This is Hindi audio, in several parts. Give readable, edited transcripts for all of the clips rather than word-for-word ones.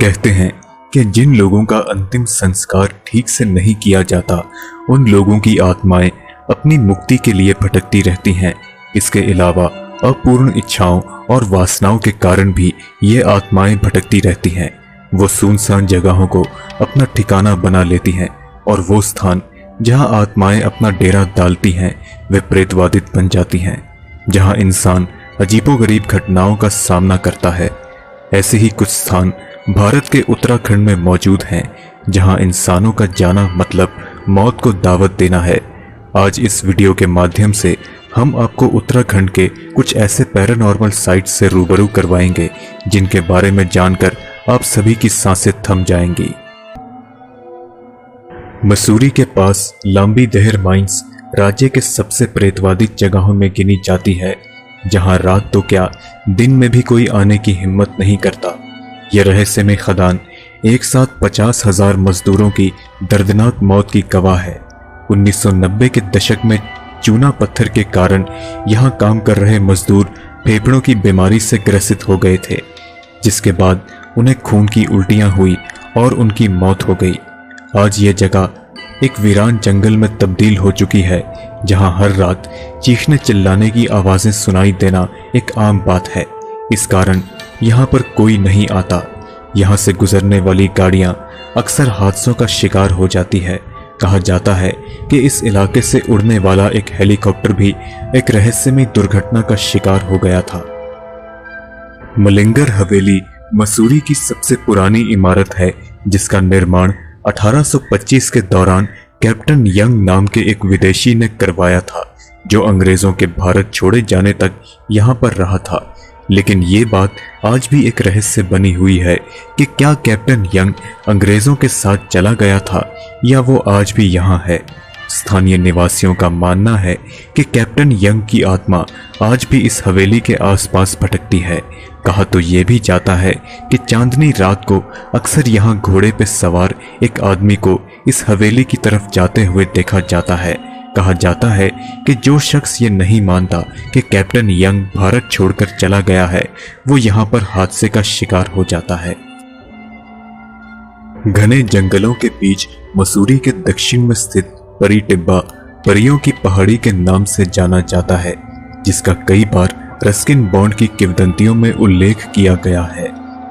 कहते हैं कि जिन लोगों का अंतिम संस्कार ठीक से नहीं किया जाता उन लोगों की आत्माएं अपनी मुक्ति के लिए भटकती रहती हैं। इसके अलावा अपूर्ण इच्छाओं और वासनाओं के कारण भी ये आत्माएं भटकती रहती हैं। वो सुनसान जगहों को अपना ठिकाना बना लेती हैं और वो स्थान जहां आत्माएं अपना डेरा डालती हैं वे प्रेतवादित बन जाती हैं, जहां इंसान अजीबोगरीब घटनाओं का सामना करता है। ऐसे ही कुछ स्थान भारत के उत्तराखंड में मौजूद हैं जहां इंसानों का जाना मतलब मौत को दावत देना है। आज इस वीडियो के माध्यम से हम आपको उत्तराखंड के कुछ ऐसे पैरानॉर्मल साइट्स से रूबरू करवाएंगे जिनके बारे में जानकर आप सभी की सांसें थम जाएंगी। मसूरी के पास लांबी देहर माइंस राज्य के सबसे प्रेतवादी जगहों में गिनी जाती है, जहां रात तो क्या दिन में भी कोई आने की हिम्मत नहीं करता। यह रहस्यमय खदान एक साथ 50,000 मजदूरों की दर्दनाक मौत की गवाह है। 1990 के दशक में चूना पत्थर के कारण यहां काम कर रहे मजदूर फेफड़ों की बीमारी से ग्रसित हो गए थे, जिसके बाद उन्हें खून की उल्टियां हुई और उनकी मौत हो गई। आज यह जगह एक वीरान जंगल में तब्दील हो चुकी है, जहां हर रात चीखने चिल्लाने की आवाजें सुनाई देना एक आम बात है। इस कारण यहां पर कोई नहीं आता। यहां से गुजरने वाली गाड़ियां अक्सर हादसों का शिकार हो जाती है। कहा जाता है कि इस इलाके से उड़ने वाला एक हेलीकॉप्टर भी एक रहस्यमय दुर्घटना का शिकार हो गया था। मलिंगर हवेली मसूरी की सबसे पुरानी इमारत है, जिसका निर्माण 1825 के दौरान कैप्टन यंग नाम के एक विदेशी ने करवाया था, जो अंग्रेजों के भारत छोड़े जाने तक यहां पर रहा था। लेकिन ये बात आज भी एक रहस्य बनी हुई है कि क्या कैप्टन यंग अंग्रेजों के साथ चला गया था या वो आज भी यहाँ है। स्थानीय निवासियों का मानना है कि कैप्टन यंग की आत्मा आज भी इस हवेली के आसपास भटकती है। कहा तो ये भी जाता है कि चांदनी रात को अक्सर यहाँ घोड़े पे सवार एक आदमी को इस हवेली की तरफ जाते हुए देखा जाता है। कहा जाता है कि जो शख्स ये नहीं मानता कि कैप्टन यंग भारत छोड़कर चला गया है, वो यहाँ पर हादसे का शिकार हो जाता है। घने जंगलों के बीच मसूरी के दक्षिण में स्थित परी टिब्बा परियों की पहाड़ी के नाम से जाना जाता है, जिसका कई बार रस्किन बॉन्ड की किंवदंतियों में उल्लेख किया गया है।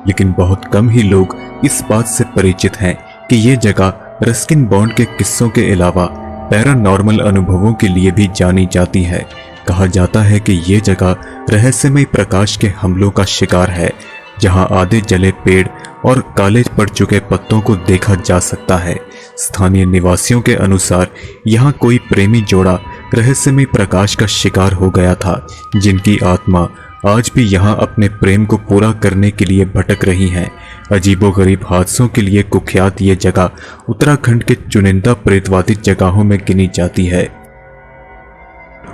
लेकिन बहुत कम ही लोग इस बात से परिचित हैं कि ये जगह रस्किन बॉन्ड के किस्सों के अलावा पैरानॉर्मल अनुभवों के लिए भी जानी जाती है। कहा जाता है कि ये जगह रहस्यमय प्रकाश के हमलों का शिकार है, जहां आधे जले पेड़ और काले पड़ चुके पत्तों को देखा जा सकता है। स्थानीय निवासियों के अनुसार यहाँ कोई प्रेमी जोड़ा रहस्यमय प्रकाश का शिकार हो गया था, जिनकी आत्मा आज भी यहाँ अपने प्रेम को पूरा करने के लिए भटक रही हैं। अजीबोगरीब हादसों के लिए कुख्यात ये जगह उत्तराखंड के चुनिंदा प्रेतवादी जगहों में गिनी जाती है।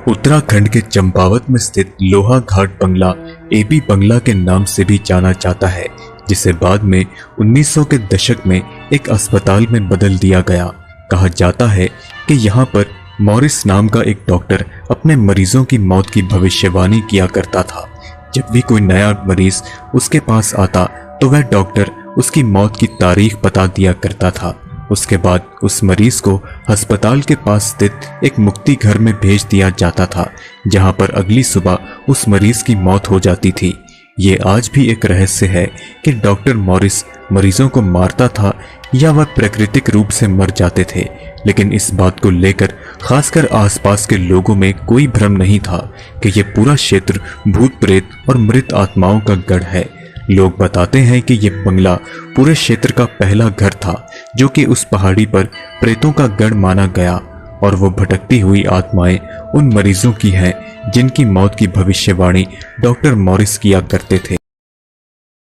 उत्तराखंड के चंपावत में स्थित लोहा घाट बंगला एपी बंगला के नाम से भी जाना जाता है, जिसे बाद में 1900 के दशक में एक अस्पताल में बदल दिया गया। कहा जाता है कि यहाँ पर मॉरिस नाम का एक डॉक्टर अपने मरीजों की मौत की भविष्यवाणी किया करता था। जब भी कोई नया मरीज उसके पास आता तो वह डॉक्टर उसकी मौत की तारीख बता दिया करता था। उसके बाद उस मरीज को अस्पताल के पास स्थित एक मुक्ति घर में भेज दिया जाता था, जहां पर अगली सुबह उस मरीज की मौत हो जाती थी। ये आज भी एक रहस्य है कि डॉक्टर मॉरिस मरीजों को मारता था या वह प्राकृतिक रूप से मर जाते थे। लेकिन इस बात को लेकर खासकर आसपास के लोगों में कोई भ्रम नहीं था कि यह पूरा क्षेत्र भूत प्रेत और मृत आत्माओं का गढ़ है। लोग बताते हैं कि यह बंगला पूरे क्षेत्र का पहला घर था, जो कि उस पहाड़ी पर प्रेतों का गढ़ माना गया, और वो भटकती हुई आत्माएं उन मरीजों की हैं जिनकी मौत की भविष्यवाणी डॉक्टर मॉरिस किया करते थे।